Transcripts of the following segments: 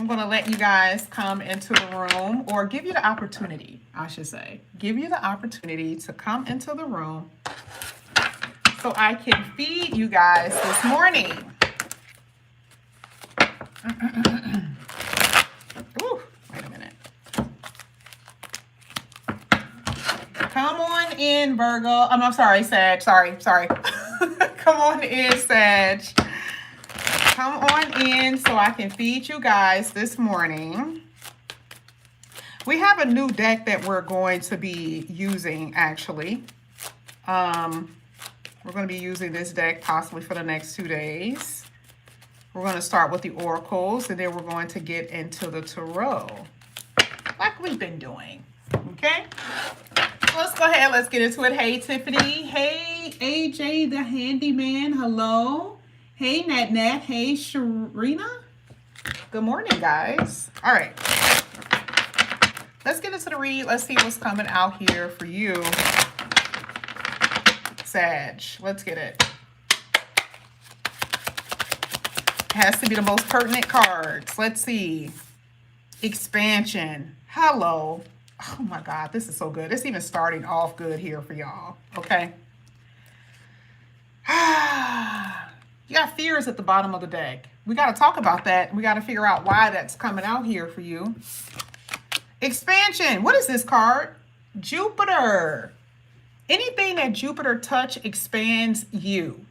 I'm going to let you guys come into the room, or give you the opportunity, I should say. Give you the opportunity to come into the room so I can feed you guys this morning. Ooh, wait a minute. Come on in, Virgo. I'm sorry, Sag. Sorry. Come on in, Sag. Come on in so I can feed you guys this morning. We have a new deck that we're going to be using, actually. We're going to be using this deck possibly for the next 2 days. We're going to start with the oracles, and then we're going to get into the tarot, like we've been doing. Okay? Let's go ahead. Let's get into it. Hey, Tiffany. Hey, AJ, the handyman. Hello. Hey, Nat. Hey, Sharina. Good morning, guys. All right. Let's get into the read. Let's see what's coming out here for you, Sag. Let's get it. Has to be the most pertinent cards. Let's see. Expansion. Hello. Oh my God, this is so good. It's even starting off good here for y'all. Okay. You got fears at the bottom of the deck. We got to talk about that. We got to figure out why that's coming out here for you. Expansion. What is this card? Jupiter. Anything that Jupiter touch expands you.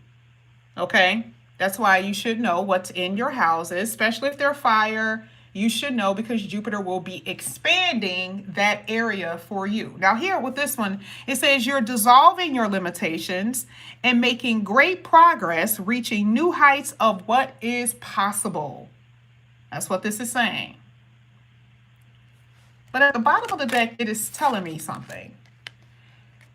Okay. That's why you should know what's in your houses, especially if they're fire. You should know, because Jupiter will be expanding that area for you. Now here with this one, it says you're dissolving your limitations and making great progress, reaching new heights of what is possible. That's what this is saying. But at the bottom of the deck, it is telling me something.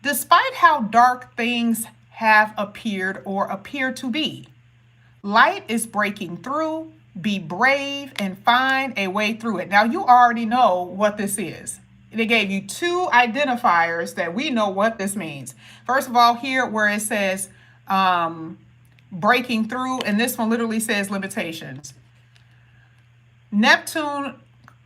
Despite how dark things have appeared or appear to be, light is breaking through. Be brave and find a way through it. Now, you already know what this is. They gave you 2 identifiers that we know what this means. First of all, here where it says breaking through, and this one literally says limitations. Neptune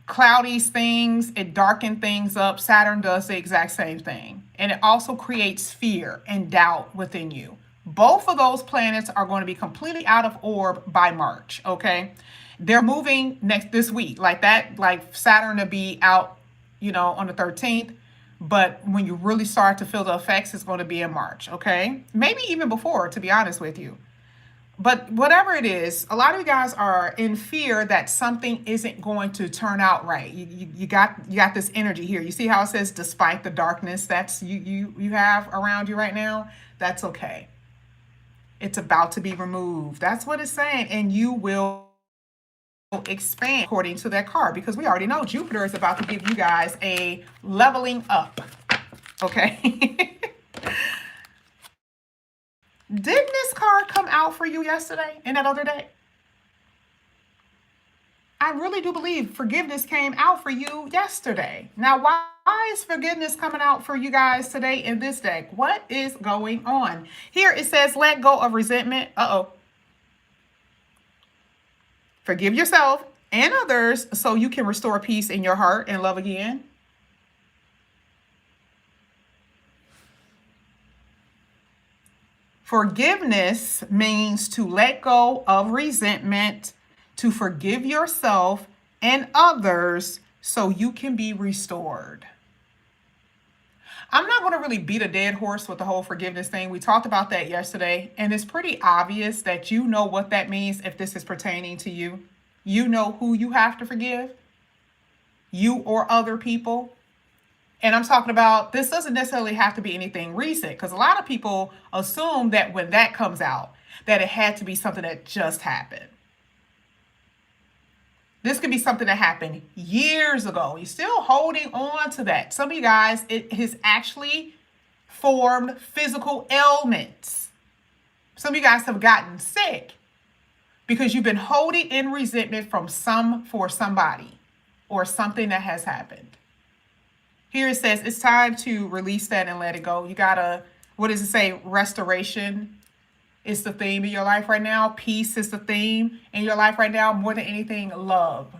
cloudies things, it darkens things up. Saturn does the exact same thing. And it also creates fear and doubt within you. Both of those planets are going to be completely out of orb by March, okay? They're moving this week, like Saturn to be out, on the 13th. But when you really start to feel the effects, it's going to be in March, okay? Maybe even before, to be honest with you. But whatever it is, a lot of you guys are in fear that something isn't going to turn out right. You got this energy here. You see how it says, despite the darkness that's you have around you right now? That's okay. It's about to be removed. That's what it's saying. And you will expand according to that card, because we already know Jupiter is about to give you guys a leveling up. Okay. Didn't this card come out for you yesterday and that other day? I really do believe forgiveness came out for you yesterday. Now, why is forgiveness coming out for you guys today in this deck? What is going on? Here it says, let go of resentment. Forgive yourself and others so you can restore peace in your heart and love again. Forgiveness means to let go of resentment, to forgive yourself and others so you can be restored. I'm not going to really beat a dead horse with the whole forgiveness thing. We talked about that yesterday, and it's pretty obvious that you know what that means if this is pertaining to you. You know who you have to forgive, you or other people. And I'm talking about, this doesn't necessarily have to be anything recent, because a lot of people assume that when that comes out, that it had to be something that just happened. This could be something that happened years ago. You're still holding on to that. Some of you guys, it has actually formed physical ailments. Some of you guys have gotten sick because you've been holding in resentment for somebody or something that has happened. Here it says it's time to release that and let it go. You gotta, what does it say? Restoration is the theme of your life right now. Peace is the theme in your life right now. More than anything, love.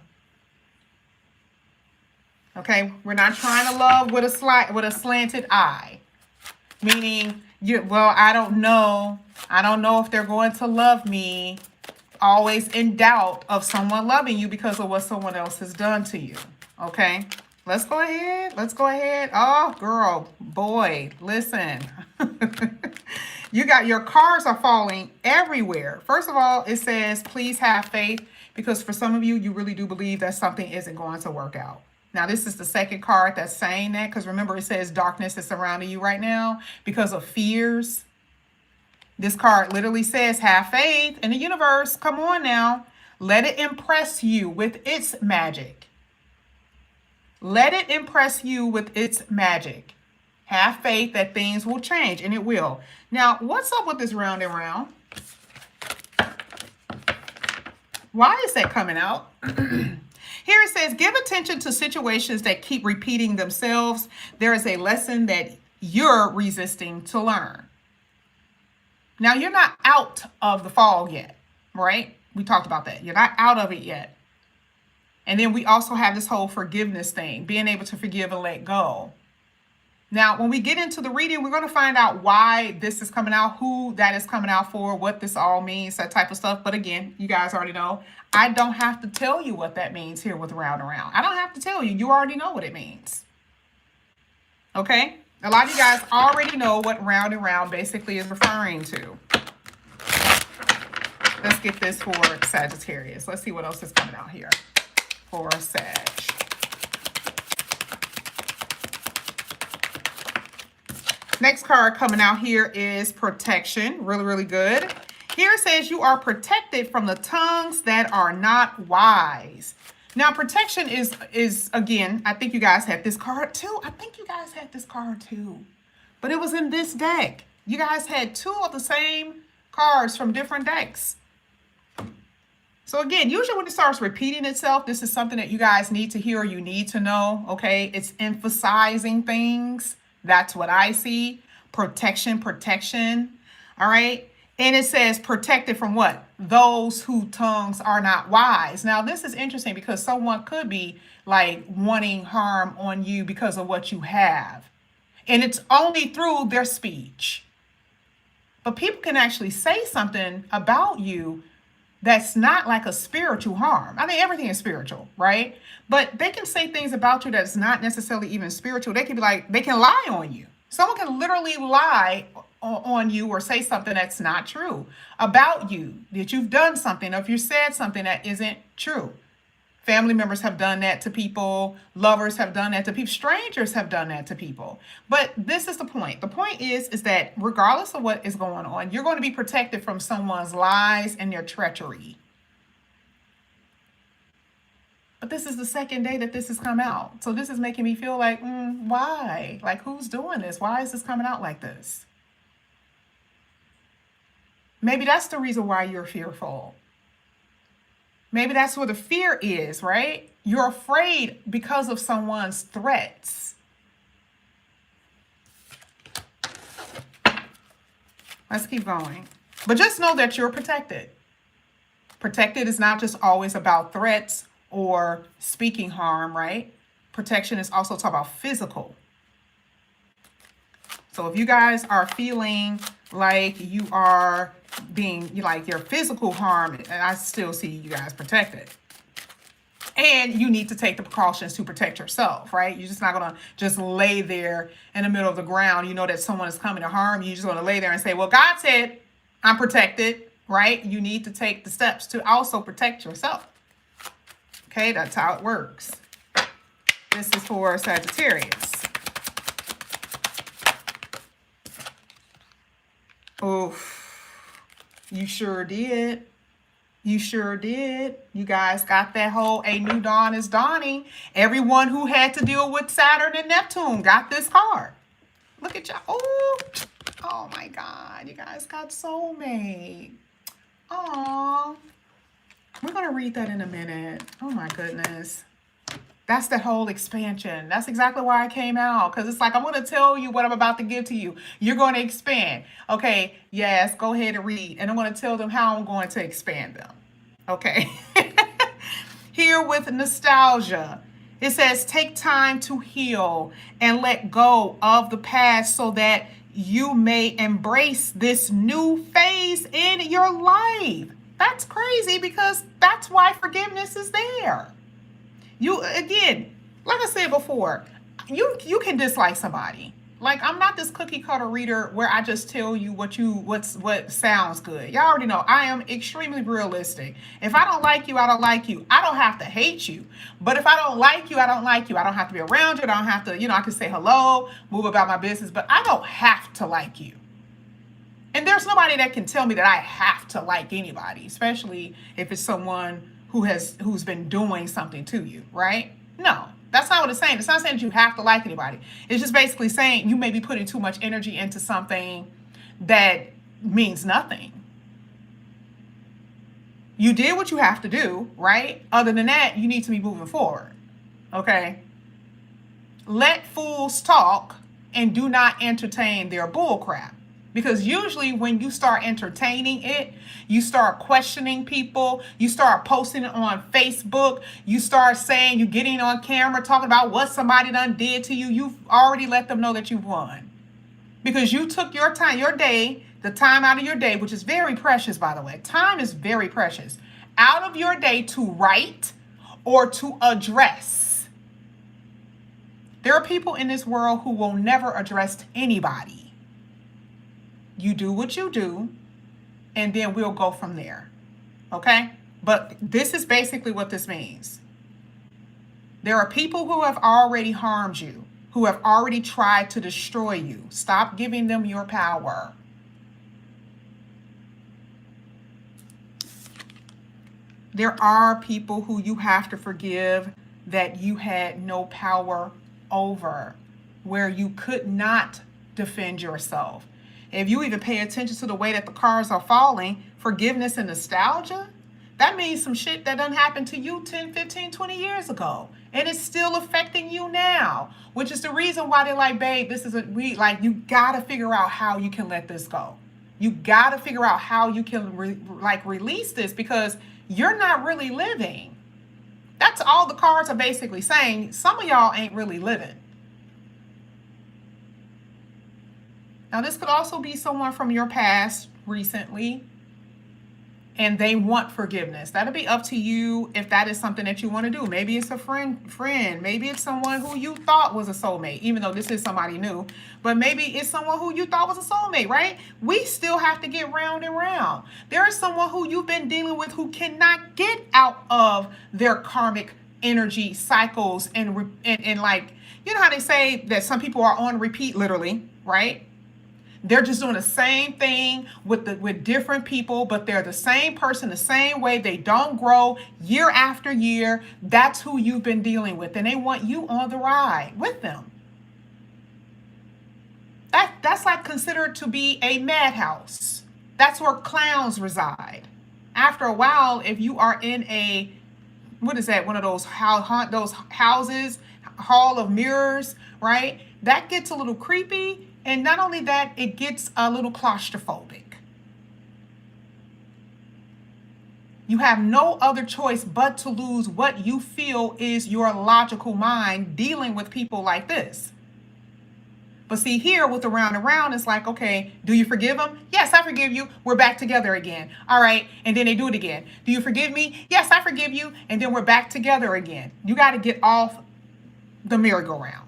Okay, we're not trying to love with a slanted eye. Meaning, I don't know. I don't know if they're going to love me. Always in doubt of someone loving you because of what someone else has done to you. Okay, let's go ahead. Let's go ahead. Oh, girl, boy, listen. You got your cards are falling everywhere. First of all, it says, please have faith, because for some of you, you really do believe that something isn't going to work out. Now, this is the second card that's saying that, because remember, it says darkness is surrounding you right now because of fears. This card literally says, have faith in the universe. Come on now. Let it impress you with its magic. Let it impress you with its magic. Have faith that things will change, and it will. Now, what's up with this round and round? Why is that coming out? Here it says, give attention to situations that keep repeating themselves. There is a lesson that you're resisting to learn. Now, you're not out of the fog yet, right? We talked about that. You're not out of it yet. And then we also have this whole forgiveness thing, being able to forgive and let go. Now, when we get into the reading, we're going to find out why this is coming out, who that is coming out for, what this all means, that type of stuff. But again, you guys already know, I don't have to tell you what that means here with round and round. I don't have to tell you. You already know what it means. Okay? A lot of you guys already know what round and round basically is referring to. Let's get this for Sagittarius. Let's see what else is coming out here for Sag. Next card coming out here is protection. Really, really good. Here it says you are protected from the tongues that are not wise. Now, protection is again, I think you guys had this card too. But it was in this deck. You guys had two of the same cards from different decks. So again, usually when it starts repeating itself, this is something that you guys need to hear or you need to know, okay? It's emphasizing things. That's what I see. Protection, all right? And it says protected from what? Those whose tongues are not wise. Now, this is interesting because someone could be like wanting harm on you because of what you have. And it's only through their speech. But people can actually say something about you that's not like a spiritual harm. I mean, everything is spiritual, right? But they can say things about you that's not necessarily even spiritual. They can be like, they can lie on you. Someone can literally lie on you or say something that's not true about you, that you've done something, or if you said something that isn't true. Family members have done that to people. Lovers have done that to people. Strangers have done that to people. But this is the point. The point is that regardless of what is going on, you're going to be protected from someone's lies and their treachery. But this is the second day that this has come out. So this is making me feel like, why? Like, who's doing this? Why is this coming out like this? Maybe that's the reason why you're fearful. Maybe that's where the fear is, right? You're afraid because of someone's threats. Let's keep going. But just know that you're protected. Protected is not just always about threats or speaking harm, right? Protection is also talk about physical. So if you guys are feeling like you are being like your physical harm, I still see you guys protected. And you need to take the precautions to protect yourself, right? You're just not going to just lay there in the middle of the ground. You know that someone is coming to harm you. You're just going to lay there and say, well, God said I'm protected, right? You need to take the steps to also protect yourself. Okay, that's how it works. This is for Sagittarius. Oof. You sure did. You sure did. You guys got that whole a new dawn is dawning. Everyone who had to deal with Saturn and Neptune got this card. Look at y'all. Oh my God. You guys got soulmate. Aw. We're going to read that in a minute. Oh my goodness. That's the whole expansion. That's exactly why I came out. Because it's like, I'm going to tell you what I'm about to give to you. You're going to expand. Okay, yes, go ahead and read. And I'm going to tell them how I'm going to expand them. Okay. Here with nostalgia. It says, take time to heal and let go of the past so that you may embrace this new phase in your life. That's crazy, because that's why forgiveness is there. You, again, like I said before, you can dislike somebody. Like, I'm not this cookie cutter reader where I just tell you what sounds good. Y'all already know I am extremely realistic. If I don't like you, I don't like you. I don't have to hate you. But if I don't like you, I don't like you. I don't have to be around you. I don't have to, I can say hello, move about my business, but I don't have to like you. And there's nobody that can tell me that I have to like anybody, especially if it's someone who's been doing something to you, right? No. That's not what it's saying. It's not saying that you have to like anybody. It's just basically saying you may be putting too much energy into something that means nothing. You did what you have to do, right? Other than that, you need to be moving forward. Okay? Let fools talk and do not entertain their bullcrap. Because usually when you start entertaining it, you start questioning people, you start posting it on Facebook, you start saying, you're getting on camera talking about what somebody done did to you. You've already let them know that you've won. Because you took your time, your day, the time out of your day, which is very precious, by the way. Time is very precious. Out of your day to write or to address. There are people in this world who will never address anybody. You do what you do, and then we'll go from there. Okay? But this is basically what this means. There are people who have already harmed you, who have already tried to destroy you. Stop giving them your power. There are people who you have to forgive that you had no power over, where you could not defend yourself. If you even pay attention to the way that the cards are falling, forgiveness and nostalgia, that means some shit that done happened to you 10, 15, 20 years ago. And it's still affecting you now, which is the reason why they're like, babe, you got to figure out how you can let this go. You got to figure out how you can release this, because you're not really living. That's all the cards are basically saying. Some of y'all ain't really living. Now, this could also be someone from your past recently, and they want forgiveness. That'll be up to you if that is something that you want to do. Maybe it's a friend. Maybe it's someone who you thought was a soulmate, even though this is somebody new. But maybe it's someone who you thought was a soulmate, right? We still have to get round and round. There is someone who you've been dealing with who cannot get out of their karmic energy cycles and like, you know how they say that some people are on repeat, literally, right? They're just doing the same thing with different people, but they're the same person, the same way. They don't grow year after year. That's who you've been dealing with, and they want you on the ride with them. That's like considered to be a madhouse. That's where clowns reside. After a while, if you are in a, what is that? One of those those houses, hall of mirrors, right? That gets a little creepy. And not only that, it gets a little claustrophobic. You have no other choice but to lose what you feel is your logical mind dealing with people like this. But see, here with the round and round, it's like, okay, do you forgive them? Yes, I forgive you. We're back together again. All right. And then they do it again. Do you forgive me? Yes, I forgive you. And then we're back together again. You got to get off the merry-go-round.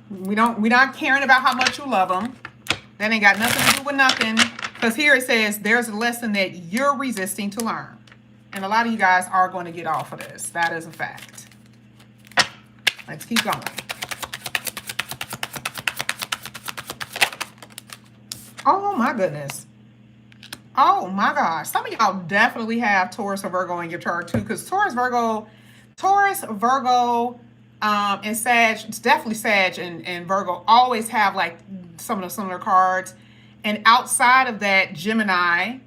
We're not caring about how much you love them. That ain't got nothing to do with nothing. Because here it says there's a lesson that you're resisting to learn. And a lot of you guys are going to get off of this. That is a fact. Let's keep going. Oh my goodness. Oh my gosh. Some of y'all definitely have Taurus or Virgo in your chart too. Because Taurus, Virgo, and Sag, it's definitely Sag and Virgo always have like some of the similar cards. And outside of that, Gemini,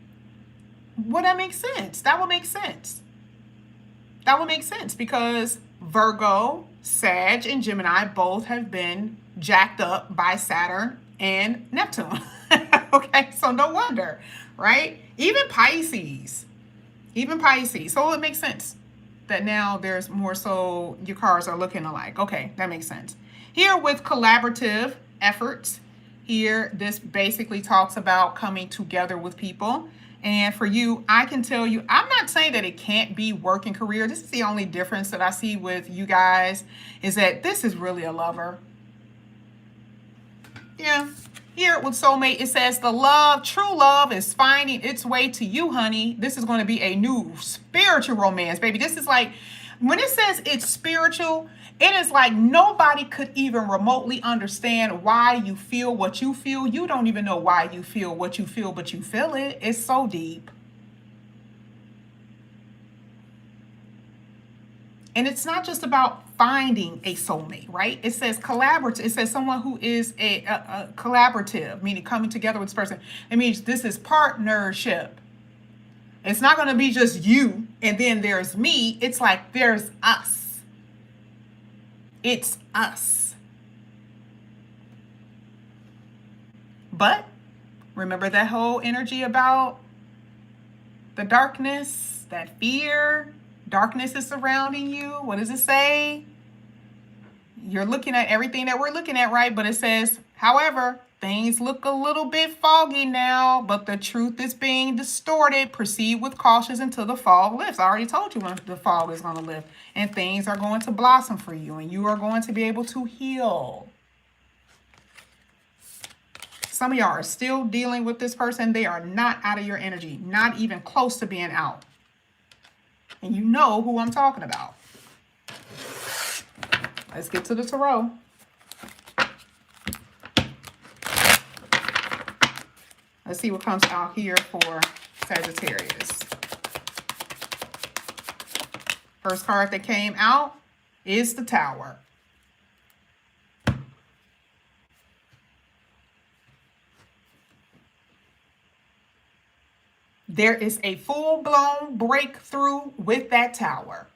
well, that makes sense. That would make sense. That would make sense because Virgo, Sag, and Gemini both have been jacked up by Saturn and Neptune. Okay, so no wonder, right? Even Pisces. Even Pisces. So it makes sense that now there's more so your cards are looking alike. Okay, that makes sense. Here with collaborative efforts, here this basically talks about coming together with people. And for you, I can tell you, I'm not saying that it can't be work and career. This is the only difference that I see with you guys, is that this is really a lover. Yeah. Here with soulmate, it says the love, true love is finding its way to you, honey. This is going to be a new spiritual romance, baby. This is like, when it says it's spiritual, it is like nobody could even remotely understand why you feel what you feel. You don't even know why you feel what you feel, but you feel it. It's so deep. And it's not just about finding a soulmate, right? It says collaborative. It says someone who is a collaborative, meaning coming together with this person. It means this is partnership. It's not going to be just you and then there's me. It's like there's us. It's us. But remember that whole energy about the darkness, that fear. Darkness is surrounding you. What does it say? You're looking at everything that we're looking at, right? But it says, however, things look a little bit foggy now, but the truth is being distorted. Proceed with caution until the fog lifts. I already told you when the fog is going to lift, and things are going to blossom for you, and you are going to be able to heal. Some of y'all are still dealing with this person. They are not out of your energy, not even close to being out. And you know who I'm talking about. Let's get to the tarot. Let's see what comes out here for Sagittarius. First card that came out is the Tower. There is a full-blown breakthrough with that Tower.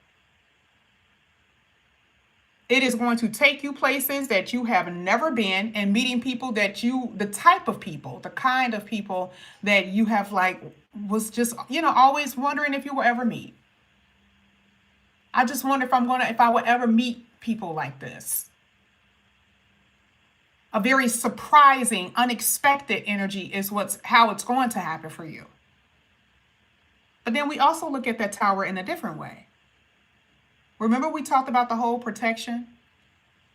It is going to take you places that you have never been, and meeting people that the type of people, the kind of people that you have was just, always wondering if you will ever meet. I just wonder if I will ever meet people like this. A very surprising, unexpected energy is how it's going to happen for you. But then we also look at that Tower in a different way. Remember we talked about the whole protection?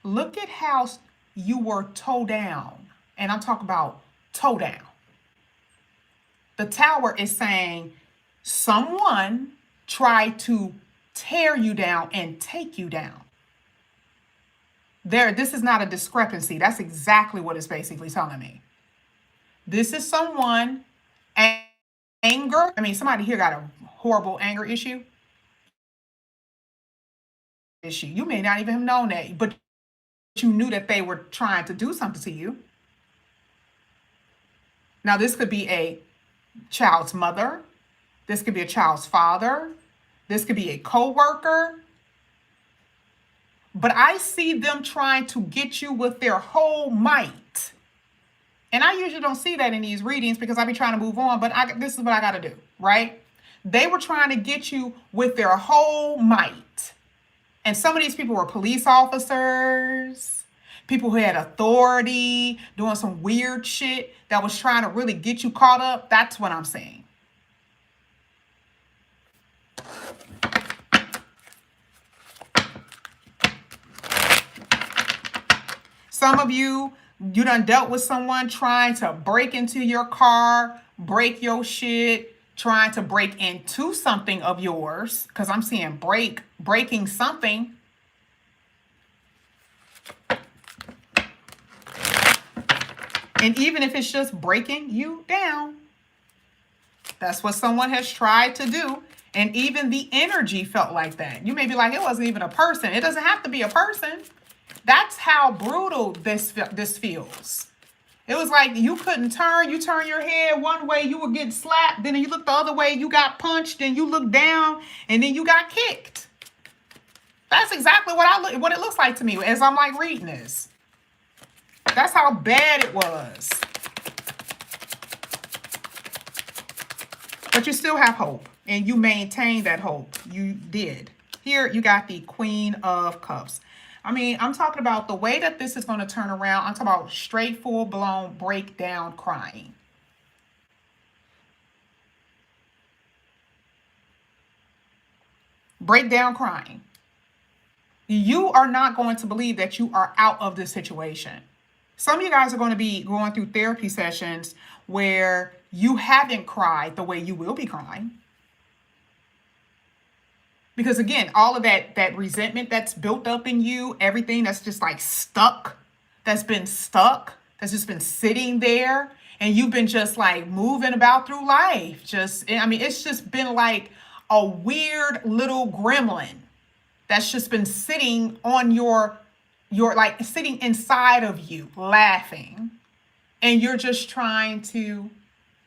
Look at how you were toe down. And I'm talking about toe down. The Tower is saying someone tried to tear you down and take you down. This is not a discrepancy. That's exactly what it's basically telling me. This is someone anger. Somebody here got a horrible anger issue. You may not even have known that, but you knew that they were trying to do something to you. Now, this could be a child's mother. This could be a child's father. This could be a coworker. But I see them trying to get you with their whole might. And I usually don't see that in these readings because I be trying to move on, but this is what I got to do, right? They were trying to get you with their whole might. And some of these people were police officers, people who had authority, doing some weird shit that was trying to really get you caught up. That's what I'm saying. Some of you done dealt with someone trying to break into your car, break your shit, trying to break into something of yours, because I'm seeing breaking something. And even if it's just breaking you down, that's what someone has tried to do. And even the energy felt like that. You may be like, it wasn't even a person. It doesn't have to be a person. That's how brutal this feels. It was like you couldn't turn. You turn your head one way, you would get slapped. Then you look the other way, you got punched. Then you look down, and then you got kicked. That's exactly what it looks like to me as I'm reading this. That's how bad it was. But you still have hope, and you maintain that hope. You did. Here, you got the Queen of Cups. I mean, I'm talking about the way that this is going to turn around. I'm talking about straight, full-blown breakdown crying. Breakdown crying. You are not going to believe that you are out of this situation. Some of you guys are going to be going through therapy sessions where you haven't cried the way you will be crying. Because again, all of that resentment that's built up in you, everything that's just like stuck, that's just been sitting there, and you've been just like moving about through life. I mean, it's just been like a weird little gremlin that's just been sitting on your like sitting inside of you, laughing. And you're just trying to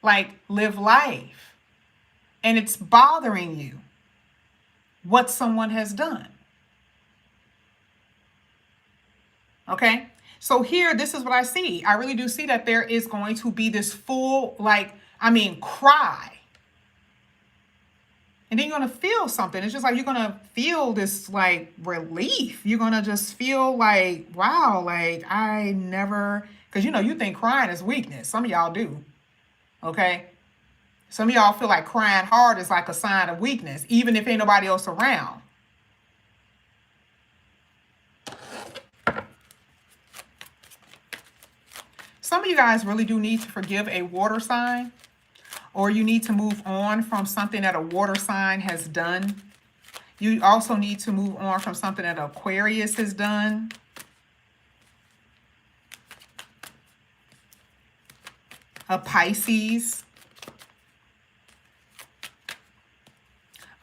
like live life. And it's bothering you what someone has done. Okay? So here, this is what I see. I really do see that there is going to be this full, cry. And then you're going to feel something. It's just like you're going to feel this like relief. You're going to just feel like, wow, like I never, because you think crying is weakness. Some of y'all do. Okay? Some of y'all feel like crying hard is like a sign of weakness, even if ain't nobody else around. Some of you guys really do need to forgive a water sign, or you need to move on from something that a water sign has done. You also need to move on from something that Aquarius has done. A Pisces.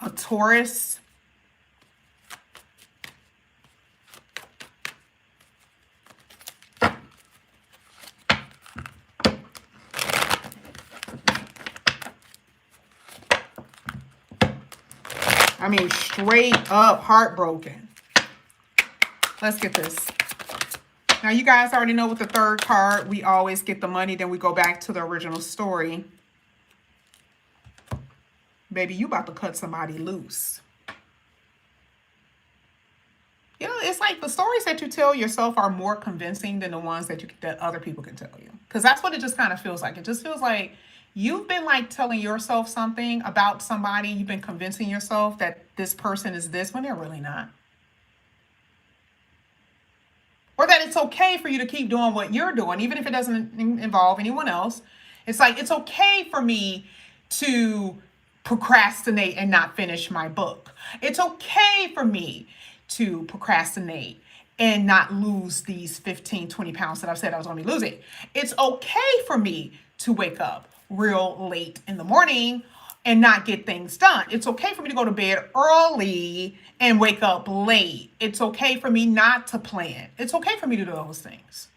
A Taurus. I mean, straight up heartbroken. Let's get this. Now, you guys already know with the third card, we always get the money, then we go back to the original story. Baby, you about to cut somebody loose. It's like the stories that you tell yourself are more convincing than the ones that other people can tell you. Because that's what it just kind of feels like. It just feels like you've been like telling yourself something about somebody. You've been convincing yourself that this person is this when they're really not. Or that it's okay for you to keep doing what you're doing, even if it doesn't involve anyone else. It's like, it's okay for me to procrastinate and not finish my book. It's okay for me to procrastinate and not lose these 15, 20 pounds that I've said I was going to be losing. It's okay for me to wake up real late in the morning and not get things done. It's okay for me to go to bed early and wake up late. It's okay for me not to plan. It's okay for me to do those things.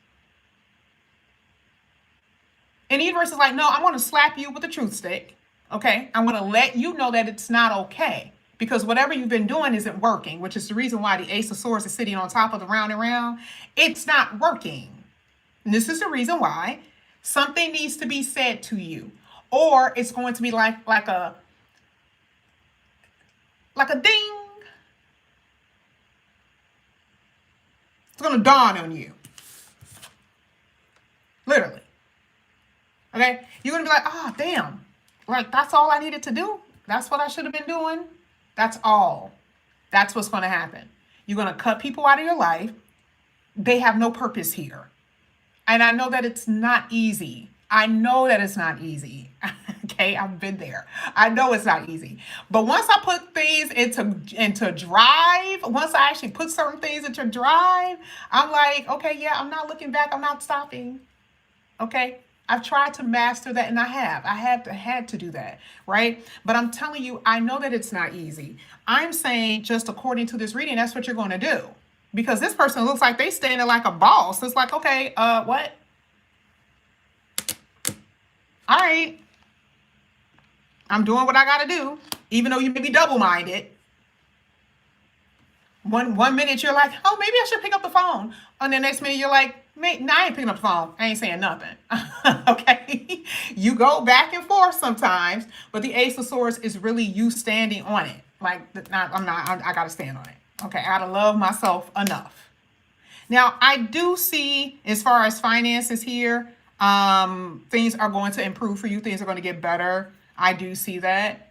And the universe is like, no, I'm going to slap you with a truth stick. Okay? I'm going to let you know that it's not okay. Because whatever you've been doing isn't working, which is the reason why the Ace of Swords is sitting on top of the round and round. It's not working. And this is the reason why something needs to be said to you. Or it's going to be like a ding. It's going to dawn on you. Literally. Okay? You're going to be like, oh, damn. Like, that's all I needed to do? That's what I should have been doing? That's all. That's what's going to happen. You're going to cut people out of your life. They have no purpose here. And I know that it's not easy. I know that it's not easy. Okay, I've been there. I know it's not easy. But once I put things into drive, once I actually put certain things into drive, I'm like, okay, yeah, I'm not looking back. I'm not stopping. Okay? I've tried to master that, and I have. I had to do that, right? But I'm telling you, I know that it's not easy. I'm saying, just according to this reading, that's what you're going to do. Because this person looks like they standing like a boss. It's like, okay, what? All right. I'm doing what I got to do, even though you may be double-minded. One minute you're like, oh, maybe I should pick up the phone. And the next minute you're like, mate, no, I ain't picking up the phone. I ain't saying nothing. Okay. You go back and forth sometimes, but the Ace of Swords is really you standing on it. Like, I gotta stand on it. Okay. I gotta love myself enough. Now, I do see, as far as finances here, things are going to improve for you. Things are going to get better. I do see that.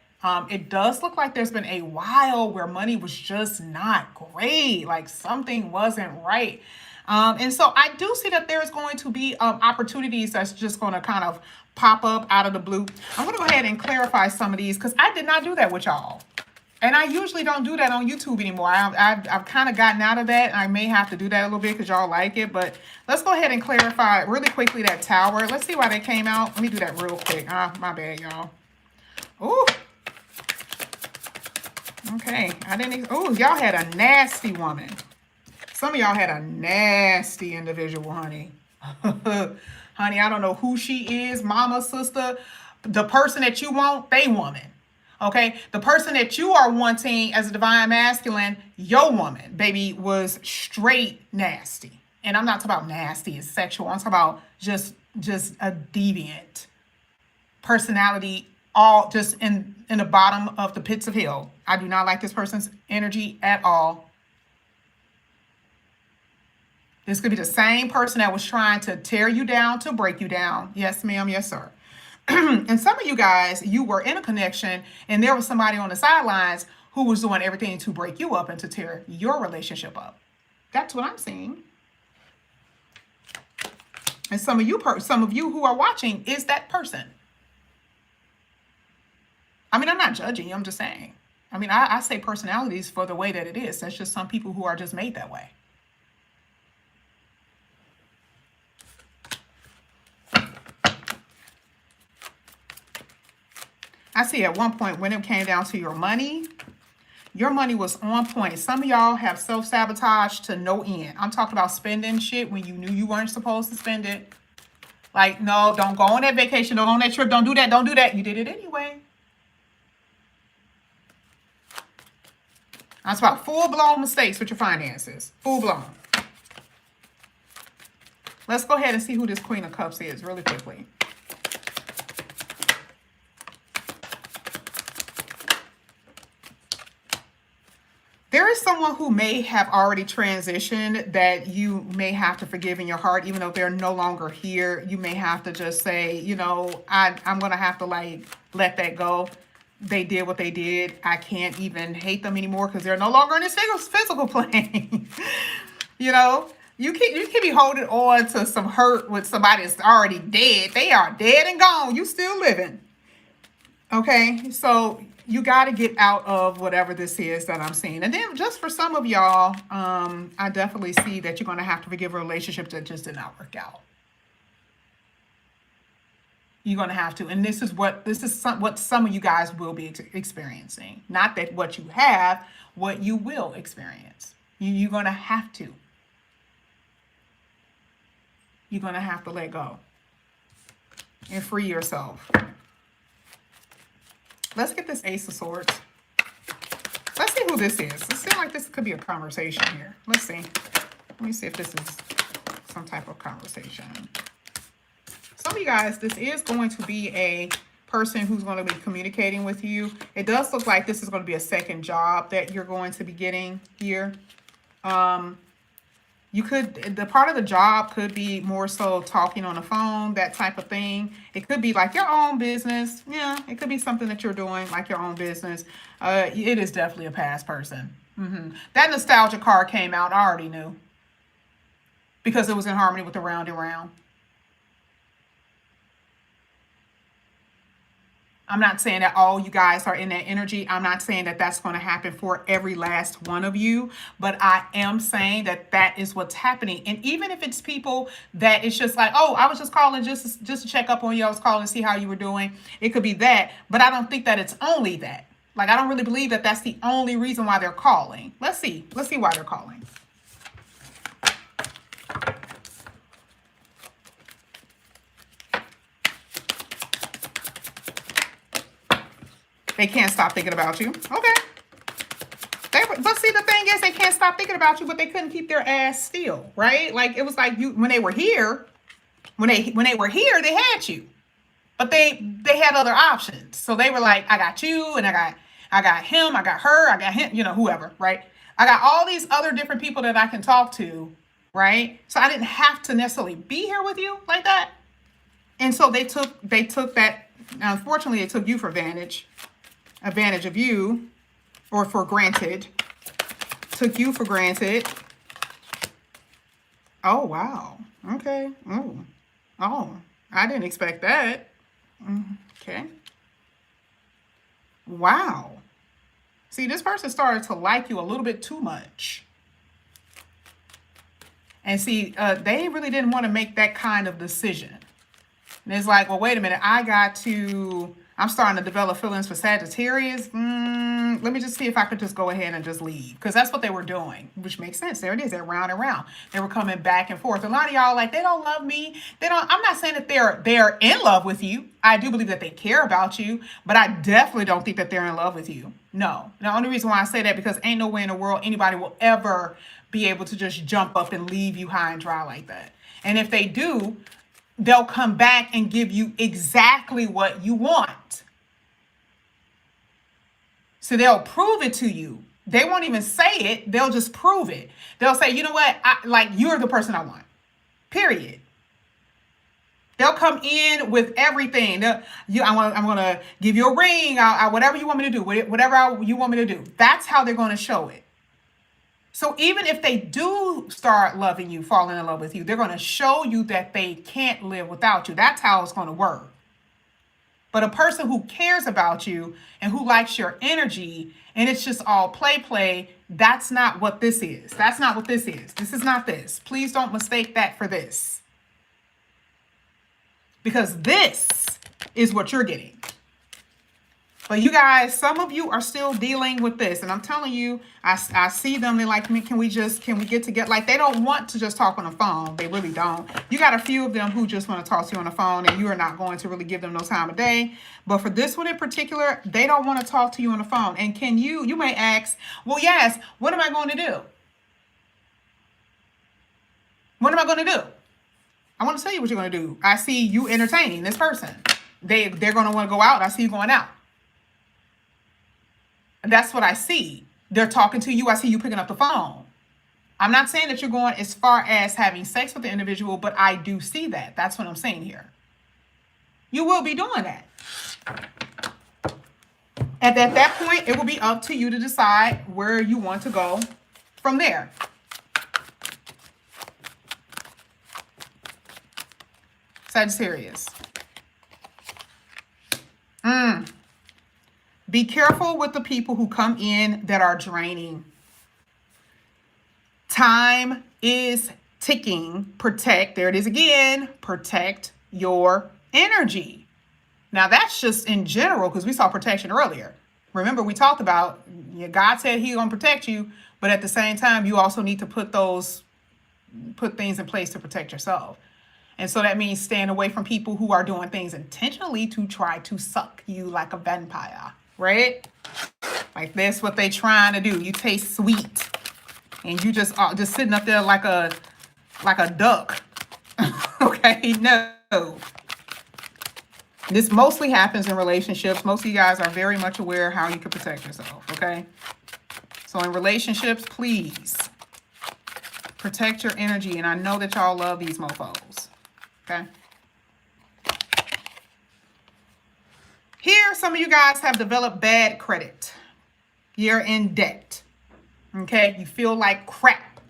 It does look like there's been a while where money was just not great. Like something wasn't right. And so I do see that there's going to be opportunities that's just going to kind of pop up out of the blue. I'm going to go ahead and clarify some of these because I did not do that with y'all. And I usually don't do that on YouTube anymore. I've kind of gotten out of that. I may have to do that a little bit because y'all like it. But let's go ahead and clarify really quickly that tower. Let's see why they came out. Let me do that real quick. My bad, y'all. Ooh. Okay. Y'all had a nasty woman. Some of y'all had a nasty individual, honey. Honey, I don't know who she is. Mama, sister. The person that you want, they woman. Okay, the person that you are wanting as a divine masculine, your woman, baby, was straight nasty. And I'm not talking about nasty as sexual. I'm talking about just a deviant personality, all just in the bottom of the pits of hell. I do not like this person's energy at all. This could be the same person that was trying to tear you down, to break you down. Yes, ma'am. Yes, sir. And some of you guys, you were in a connection and there was somebody on the sidelines who was doing everything to break you up and to tear your relationship up. That's what I'm seeing. And some of you who are watching is that person. I mean, I'm not judging you. I'm just saying. I mean, I say personalities for the way that it is. That's just some people who are just made that way. I see at one point when it came down to your money was on point. Some of y'all have self-sabotaged to no end. I'm talking about spending shit when you knew you weren't supposed to spend it. Like, no, don't go on that vacation. Don't go on that trip. Don't do that. Don't do that. You did it anyway. That's about full-blown mistakes with your finances. Full-blown. Let's go ahead and see who this Queen of Cups is really quickly. There is someone who may have already transitioned that you may have to forgive in your heart, even though they're no longer here. You may have to just say, you know, I'm going to have to like let that go. They did what they did. I can't even hate them anymore because they're no longer in this physical plane. You know, you can be holding on to some hurt with somebody that's already dead. They are dead and gone. You still living. Okay, so you got to get out of whatever this is that I'm seeing. And then just for some of y'all, I definitely see that you're going to have to forgive a relationship that just did not work out. You're going to have to. And this is what some of you guys will be experiencing. Not that what you have, what you will experience. You're going to have to. You're going to have to let go and free yourself. Let's get this Ace of Swords. Let's see who this is. It seems like this could be a conversation here. Let's see. Let me see if this is some type of conversation. Some of you guys, this is going to be a person who's going to be communicating with you. It does look like this is going to be a second job that you're going to be getting here. The part of the job could be more so talking on the phone, that type of thing. It could be like your own business. Yeah, it could be something that you're doing like your own business. It is definitely a past person. That nostalgia card came out. I already knew because it was in harmony with the round and round. I'm not saying that all you guys are in that energy. I'm not saying that that's going to happen for every last one of you, but I am saying that that is what's happening. And even if it's people that it's just like, oh, I was just calling just to check up on you. I was calling to see how you were doing. It could be that, but I don't think that it's only that. Like, I don't really believe that that's the only reason why they're calling. Let's see why they're calling. They can't stop thinking about you. Okay. They but see, the thing is, they can't stop thinking about you, but they couldn't keep their ass still, right? Like, it was like you, when they were here, when they were here, they had you, but they had other options. So they were like, I got you, and I got him, I got her, I got him, you know, whoever, right? I got all these other different people that I can talk to, right? So I didn't have to necessarily be here with you like that. And so they took that. Unfortunately, they took you for advantage of you, or for granted. Took you for granted. Oh, wow. Okay. Oh, I didn't expect that. Okay. Wow. See, this person started to like you a little bit too much. And see, they really didn't want to make that kind of decision. And it's like, well, wait a minute. I'm starting to develop feelings for Sagittarius. Let me just see if I could just go ahead and just leave. Because that's what they were doing, which makes sense. There it is. They're round and round. They were coming back and forth. A lot of y'all, like, they don't love me. I'm not saying that they're in love with you. I do believe that they care about you, but I definitely don't think that they're in love with you. No. The only reason why I say that, because ain't no way in the world anybody will ever be able to just jump up and leave you high and dry like that. And if they do, they'll come back and give you exactly what you want. So they'll prove it to you. They won't even say it. They'll just prove it. They'll say, you know what? You're the person I want. Period. They'll come in with everything. I'm going to give you a ring. Whatever you want me to do. Whatever you want me to do. That's how they're going to show it. So even if they do start loving you, falling in love with you, they're going to show you that they can't live without you. That's how it's going to work. But a person who cares about you and who likes your energy, and it's just all play, that's not what this is. That's not what this is. This is not this. Please don't mistake that for this. Because this is what you're getting. But you guys, some of you are still dealing with this. And I'm telling you, I see them. They're like, can we get together? Like, they don't want to just talk on the phone. They really don't. You got a few of them who just want to talk to you on the phone, and you are not going to really give them no time of day. But for this one in particular, they don't want to talk to you on the phone. And you may ask, well, yes, what am I going to do? What am I going to do? I want to tell you what you're going to do. I see you entertaining this person. They're going to want to go out. I see you going out. That's what I see. They're talking to you. I see you picking up the phone. I'm not saying that you're going as far as having sex with the individual, but I do see that. That's what I'm saying here. You will be doing that. And at that point, it will be up to you to decide where you want to go from there. Sagittarius. Be careful with the people who come in that are draining. Time is ticking. Protect, there it is again, protect your energy. Now that's just in general, because we saw protection earlier. Remember, we talked about, God said He's going to protect you, but at the same time, you also need to put things in place to protect yourself. And so that means staying away from people who are doing things intentionally to try to suck you like a vampire. Right? Like that's what they trying to do. You taste sweet, and you just sitting up there like a duck. Okay, no. This mostly happens in relationships. Most of you guys are very much aware how you can protect yourself. Okay, so in relationships, please protect your energy. And I know that y'all love these mofos. Okay. Here, some of you guys have developed bad credit. You're in debt. Okay? You feel like crap.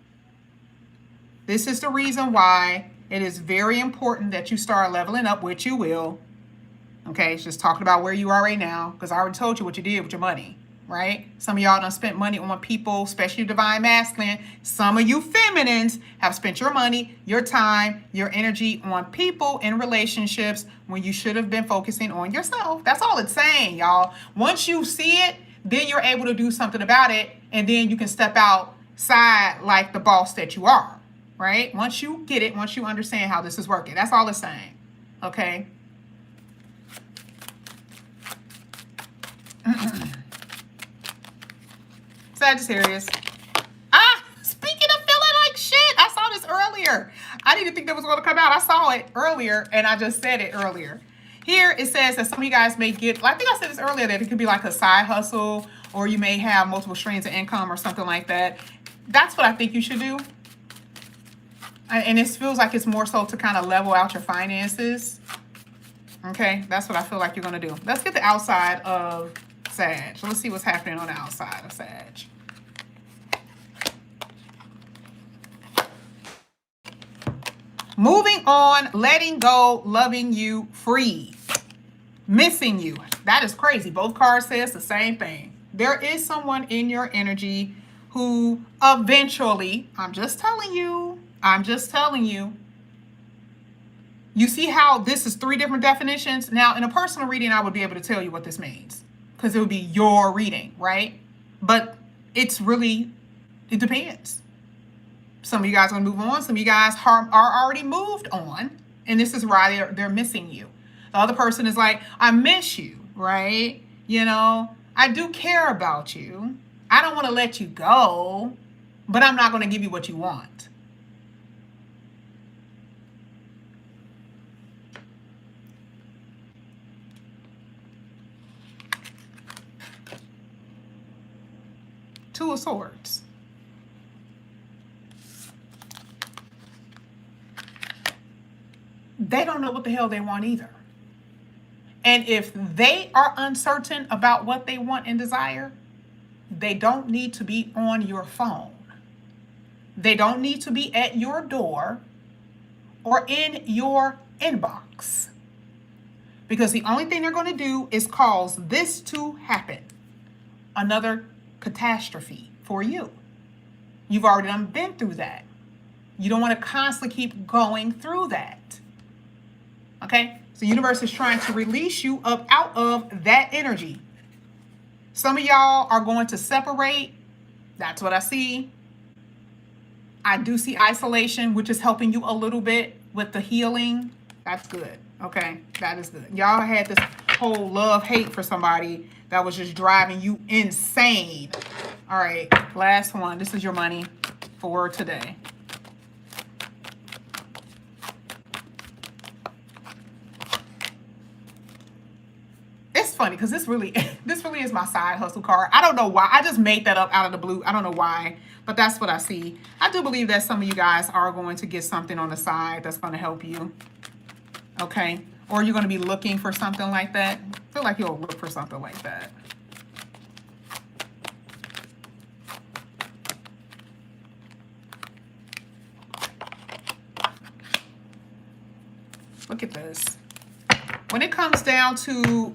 This is the reason why it is very important that you start leveling up, which you will. Okay? It's just talking about where you are right now, because I already told you what you did with your money. Right? Some of y'all done spent money on people, especially divine masculine. Some of you feminines have spent your money, your time, your energy on people in relationships when you should have been focusing on yourself. That's all it's saying, y'all. Once you see it, then you're able to do something about it, and then you can step outside like the boss that you are. Right? Once you get it, once you understand how this is working. That's all it's saying. Okay? Sagittarius. Speaking of feeling like shit, I saw this earlier. I didn't think that was going to come out. I saw it earlier, and I just said it earlier. Here it says that some of you guys may get, I think I said this earlier, that it could be like a side hustle, or you may have multiple streams of income or something like that. That's what I think you should do. And it feels like it's more so to kind of level out your finances. Okay, that's what I feel like you're going to do. Let's get the outside of Sag. Let's see what's happening on the outside of Sag. Moving on, letting go, loving you, free, missing you. That is crazy. Both cards says the same thing. There is someone in your energy who eventually, I'm just telling you, you see how this is 3 different definitions? Now, in a personal reading, I would be able to tell you what this means because it would be your reading, right? But it's really, it depends. Some of you guys are going to move on. Some of you guys are already moved on. And this is why they're missing you. The other person is like, I miss you, right? You know, I do care about you. I don't want to let you go, but I'm not going to give you what you want. Two of Swords. They don't know what the hell they want either. And if they are uncertain about what they want and desire, they don't need to be on your phone. They don't need to be at your door or in your inbox. Because the only thing they're going to do is cause this to happen. Another catastrophe for you. You've already been through that. You don't want to constantly keep going through that. Okay? So the universe is trying to release you up out of that energy. Some of y'all are going to separate. That's what I see. I do see isolation, which is helping you a little bit with the healing. That's good. Okay? That is good. Y'all had this whole love-hate for somebody that was just driving you insane. All right. Last one. This is your money for today. Funny because this really is my side hustle card. I don't know why. I just made that up out of the blue. I don't know why, but that's what I see. I do believe that some of you guys are going to get something on the side that's going to help you. Okay? Or you're going to be looking for something like that. I feel like you'll look for something like that. Look at this. When it comes down to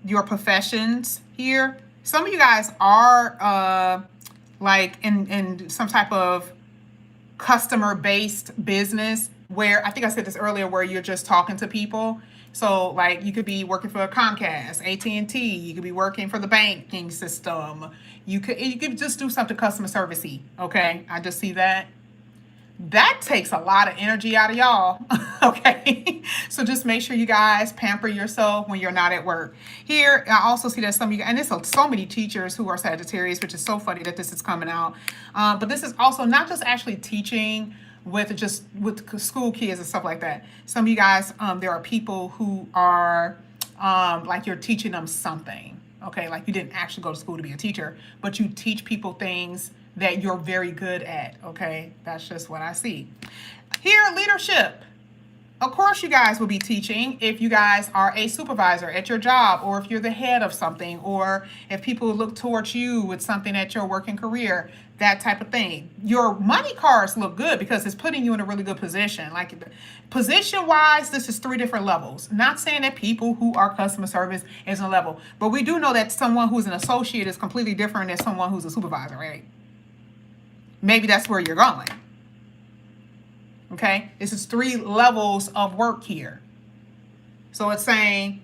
your professions here, some of you guys are like in some type of customer-based business where, I think I said this earlier, where you're just talking to people. So like you could be working for Comcast, AT&T, you could be working for the banking system. You could just do something customer servicey, okay? I just see that. That takes a lot of energy out of y'all, okay? So just make sure you guys pamper yourself when you're not at work. Here, I also see that some of you, and there's so many teachers who are Sagittarius, which is so funny that this is coming out. But this is also not just actually teaching with school kids and stuff like that. Some of you guys, there are people who are like you're teaching them something, okay? Like you didn't actually go to school to be a teacher, but you teach people things that you're very good at, okay? That's just what I see. Here, leadership. Of course, you guys will be teaching if you guys are a supervisor at your job, or if you're the head of something, or if people look towards you with something at your working career, that type of thing. Your money cards look good because it's putting you in a really good position. Like position-wise, this is 3 different levels. Not saying that people who are customer service is a level, but we do know that someone who's an associate is completely different than someone who's a supervisor, right? Maybe that's where you're going. Okay? This is 3 levels of work here. So it's saying,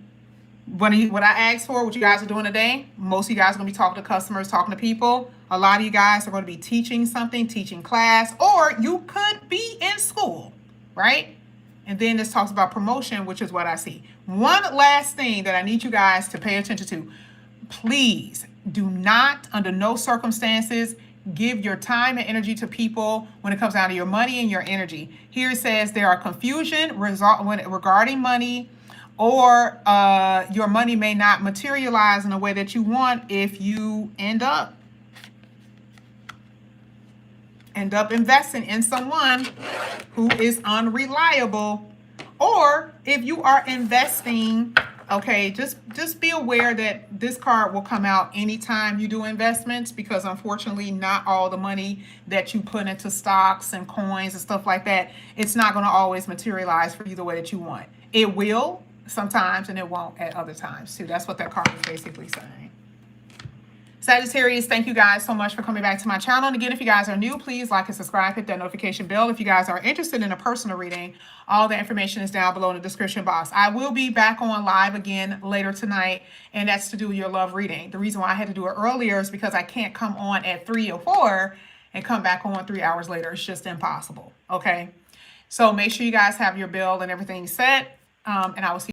what I asked for, what you guys are doing today, most of you guys are going to be talking to customers, talking to people. A lot of you guys are going to be teaching something, teaching class, or you could be in school, right? And then this talks about promotion, which is what I see. One last thing that I need you guys to pay attention to. Please, Do not, under no circumstances, give your time and energy to people when it comes down to your money and your energy. Here it says there are confusion regarding money, or your money may not materialize in a way that you want if you end up investing in someone who is unreliable, or if you are investing. Okay, just be aware that this card will come out anytime you do investments, because unfortunately not all the money that you put into stocks and coins and stuff like that, it's not going to always materialize for you the way that you want. It will sometimes and it won't at other times too. That's what that card is basically saying. Sagittarius, thank you guys so much for coming back to my channel. And again, if you guys are new, please like and subscribe, hit that notification bell. If you guys are interested in a personal reading, all the information is down below in the description box. I will be back on live again later tonight, and that's to do your love reading. The reason why I had to do it earlier is because I can't come on at 3 or 4 and come back on 3 hours later. It's just impossible, okay? So make sure you guys have your bell and everything set, and I will see